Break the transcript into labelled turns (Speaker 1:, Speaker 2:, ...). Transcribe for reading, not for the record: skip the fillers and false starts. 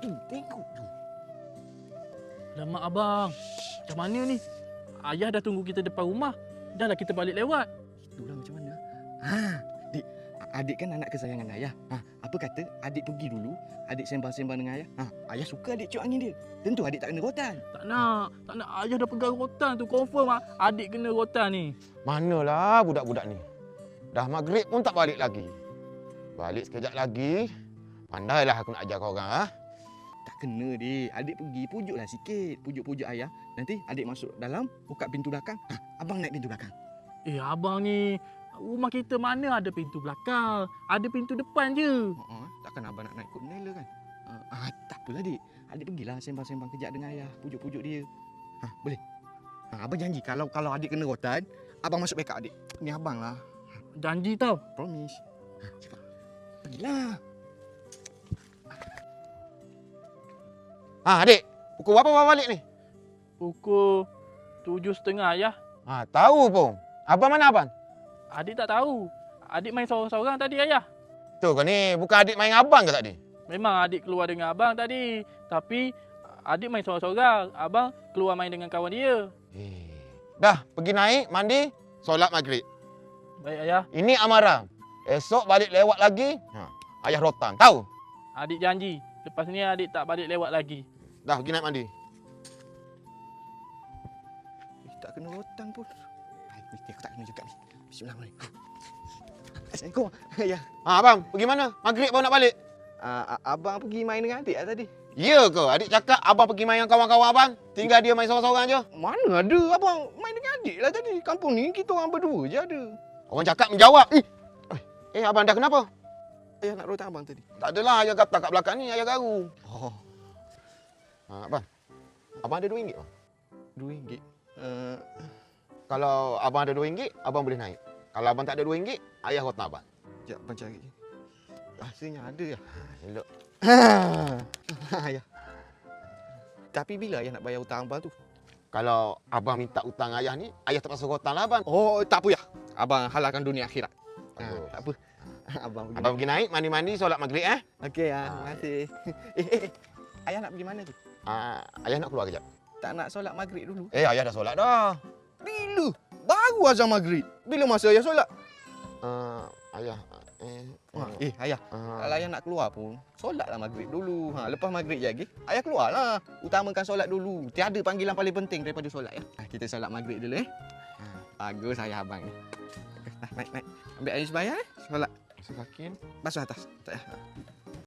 Speaker 1: Tu, tengok tu.
Speaker 2: Alamak abang, macam mana ni? Ayah dah tunggu kita depan rumah. Dah lah kita balik lewat.
Speaker 1: Itulah macam mana. Dik. Adik kan anak kesayangan ayah. Apa kata adik pergi dulu, adik sembang-sembang dengan ayah. Ayah suka adik cium angin dia. Tentu adik tak kena rotan.
Speaker 2: Tak nak. Ayah dah pegang rotan tu. Confirm adik kena rotan ni.
Speaker 3: Manalah budak-budak ni. Dah maghrib pun tak balik lagi. Balik sekejap lagi. Pandailah aku nak ajar kau orang.
Speaker 1: Tak kena, Dik. Adik pergi, pujuklah sikit. Pujuk-pujuk ayah. Nanti adik masuk dalam, buka pintu belakang. Abang naik pintu belakang.
Speaker 2: Abang ni, rumah kita mana ada pintu belakang? Ada pintu depan je.
Speaker 1: Takkan abang nak naik kot menela kan? Tak apalah, Dik. Adik pergilah sembang-sembang kejap dengan ayah. Pujuk-pujuk dia. Boleh? Abang janji kalau adik kena rotan, abang masuk backup adik. Ni abang lah.
Speaker 2: Janji tau.
Speaker 1: Promise. Cepat. Pergilah.
Speaker 3: Adik, pukul berapa abang balik ni?
Speaker 2: Pukul 7.30 ayah.
Speaker 3: Tahu pun. Abang mana abang?
Speaker 2: Adik tak tahu. Adik main seorang-seorang tadi ayah.
Speaker 3: Tu kau ni, bukan adik main abang ke tadi?
Speaker 2: Memang adik keluar dengan abang tadi. Tapi adik main seorang-seorang. Abang keluar main dengan kawan dia.
Speaker 3: Dah, pergi naik, mandi, solat maghrib.
Speaker 2: Baik ayah.
Speaker 3: Ini amaran. Esok balik lewat lagi, ayah rotan. Tahu?
Speaker 2: Adik janji. Lepas ni adik tak balik lewat lagi.
Speaker 3: Dah, pergi naik mandi.
Speaker 1: Tak kena rotan pun. Mesti aku tak kena juga ni. Bismillahirrahmanirrahim. Assalamualaikum. Ya.
Speaker 3: Abang, pergi mana? Maghrib baru nak balik.
Speaker 1: Abang pergi main dengan adik tadi.
Speaker 3: Ya ke? Adik cakap abang pergi main dengan kawan-kawan abang. Tinggal dia main seorang-seorang je.
Speaker 1: Mana ada abang main dengan adik lah tadi. Kampung ni kita orang berdua je ada.
Speaker 3: Orang cakap menjawab. Abang dah kenapa?
Speaker 1: Ayah nak rotan abang tadi.
Speaker 3: Tak adalah, ayah kata kat belakang ni, ayah garu. Abang, abang ada RM2 bang?
Speaker 1: RM2.
Speaker 3: Kalau abang ada RM2, abang boleh naik. Kalau abang tak ada RM2, ayah rotan abang.
Speaker 1: Sekejap abang cari. Rasanya ada ya.
Speaker 3: Elok.
Speaker 1: Ayah. Tapi bila ayah nak bayar hutang abang tu?
Speaker 3: Kalau abang minta hutang ayah ni, ayah terpaksa rotan lah abang.
Speaker 1: Tak apa ya. Abang halalkan dunia akhirat. Tak apa. Abang
Speaker 3: pergi naik, mandi-mandi, solat maghrib
Speaker 1: Okey ya, terima kasih. Ayah nak pergi mana tu?
Speaker 3: Ayah nak keluar kejap.
Speaker 1: Tak nak solat maghrib dulu?
Speaker 3: Ayah dah solat dah.
Speaker 1: Bila? Baru azan maghrib. Bila masa ayah solat?
Speaker 3: Ayah.
Speaker 1: Ayah. Kalau ayah nak keluar pun, solatlah maghrib dulu. Lepas maghrib je lagi, ayah keluarlah. Utamakan solat dulu. Tiada panggilan paling penting daripada solat ya. Kita solat maghrib dulu Bagus ayah abang ni. Naik. Ambil air sembahyang solat.
Speaker 3: Sakin.
Speaker 1: Basuh atas. Tak ya.